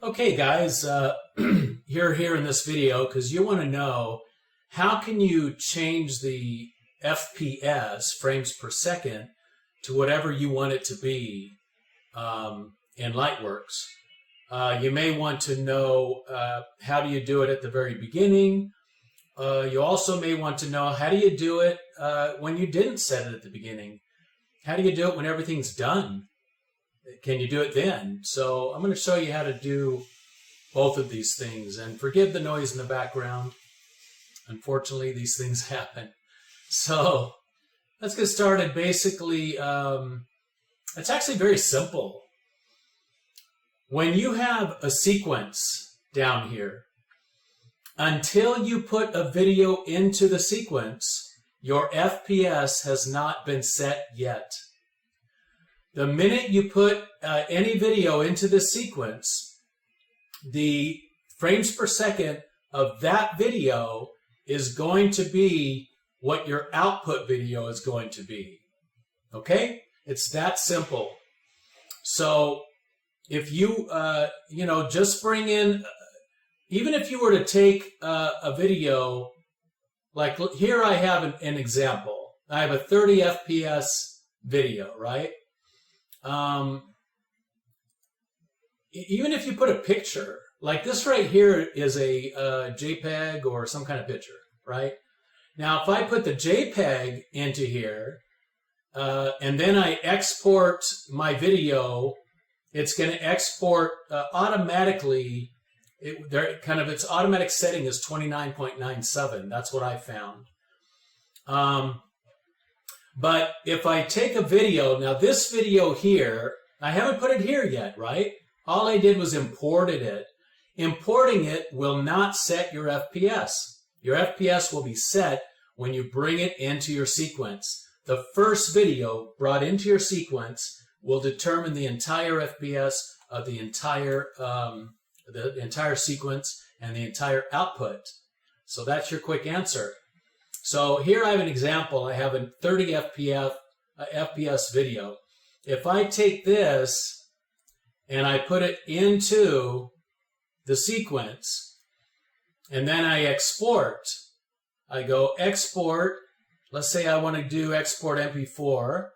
Okay, guys, you're here in this video because you want to know how can you change the FPS, frames per second, to whatever you want it to be in Lightworks. You may want to know how do you do it at the very beginning. You also may want to know how do you do it when you didn't set it at the beginning. How do you do it when everything's done? Can you do it then? So I'm going to show you how to do both of these things. And forgive the noise in the background. Unfortunately, these things happen. So let's get started. Basically, it's actually very simple. When you have a sequence down here, until you put a video into the sequence, your FPS has not been set yet. The minute you put any video into the sequence, the frames per second of that video is going to be what your output video is going to be. Okay? It's that simple. So if you, just bring in, even if you were to take a video, like here I have an example. I have a 30 FPS video, right? Even if you put a picture, like this right here is a JPEG or some kind of picture, right? Now, if I put the JPEG into here, and then I export my video, it's going to export automatically. Its automatic setting is 29.97. That's what I found. But if I take a video, now this video here, I haven't put it here yet, right? All I did was imported it. Importing it will not set your FPS. Your FPS will be set when you bring it into your sequence. The first video brought into your sequence will determine the entire FPS of the entire sequence and the entire output. So that's your quick answer. So here I have an example. I have a 30 FPS video. If I take this and I put it into the sequence and then I export, I go export. Let's say I want to do export MP4.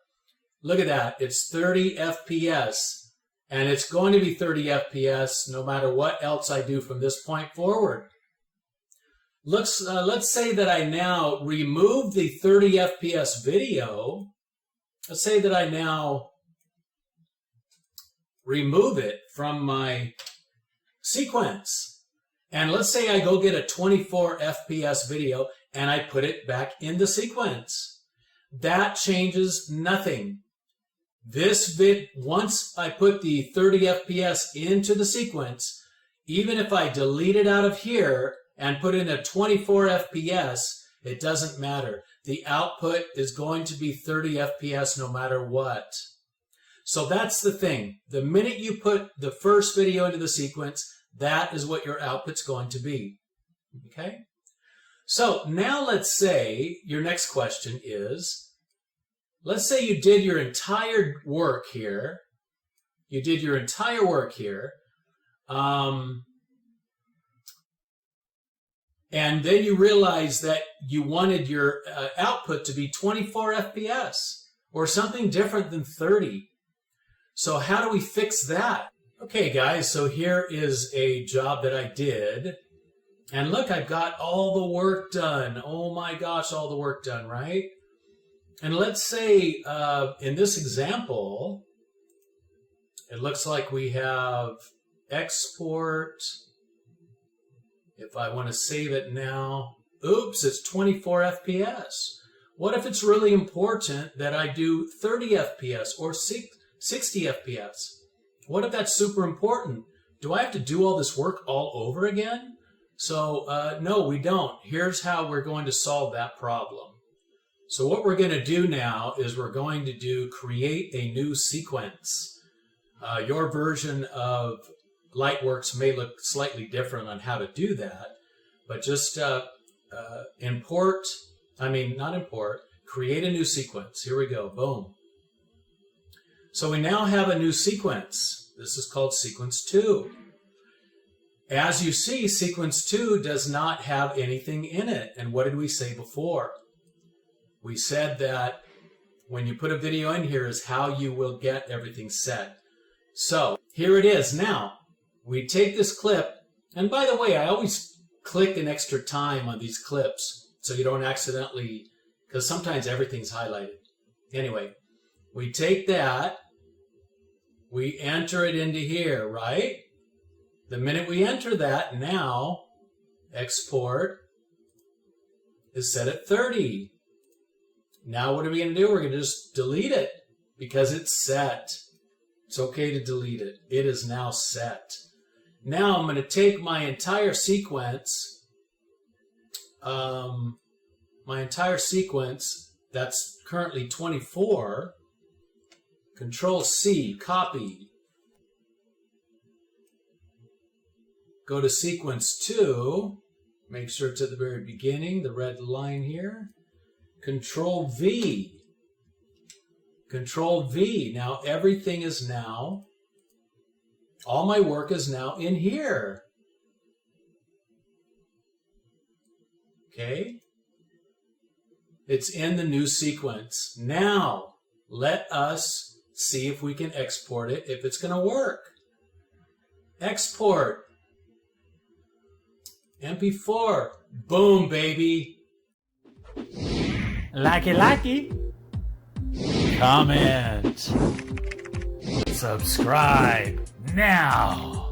Look at that. It's 30 FPS. And it's going to be 30 FPS no matter what else I do from this point forward. Let's say that I now remove the 30 FPS video. Let's say that I now remove it from my sequence. And let's say I go get a 24 FPS video and I put it back in the sequence. That changes nothing. Once I put the 30 FPS into the sequence, even if I delete it out of here and put in a 24 FPS, it doesn't matter. The output is going to be 30 FPS no matter what. So that's the thing. The minute you put the first video into the sequence, that is what your output's going to be. Okay? So now let's say your next question is, let's say you did your entire work here. And then you realize that you wanted your output to be 24 FPS or something different than 30. So how do we fix that? Okay, guys, so here is a job that I did. And look, I've got all the work done. Oh my gosh, all the work done, right? And let's say in this example, it looks like we have export. If I want to save it now, oops, it's 24 FPS. What if it's really important that I do 30 FPS or 60 FPS? What if that's super important? Do I have to do all this work all over again? So no, we don't. Here's how we're going to solve that problem. So what we're going to do now is we're going to create a new sequence. Your version of Lightworks may look slightly different on how to do that, but just create a new sequence. Here we go, boom. So we now have a new sequence. This is called sequence 2. as you see, sequence 2 does not have anything in it. And what did we say before? We said that when you put a video in here is how you will get everything set. So here it is. Now, we take this clip, and by the way, I always click an extra time on these clips so you don't accidentally, because sometimes everything's highlighted. Anyway, we take that, we enter it into here, right? The minute we enter that, now, export is set at 30. Now what are we going to do? We're going to just delete it because it's set. It's okay to delete it. It is now set. Now I'm going to take my entire sequence, that's currently 24, Control C, copy. Go to sequence 2, make sure it's at the very beginning, the red line here. Control V. Control V. Now everything is now, all my work is now in here. Okay? It's in the new sequence. Now, let us see if we can export it, if it's going to work. Export. MP4. Boom, baby. Likey. Comment. Subscribe now.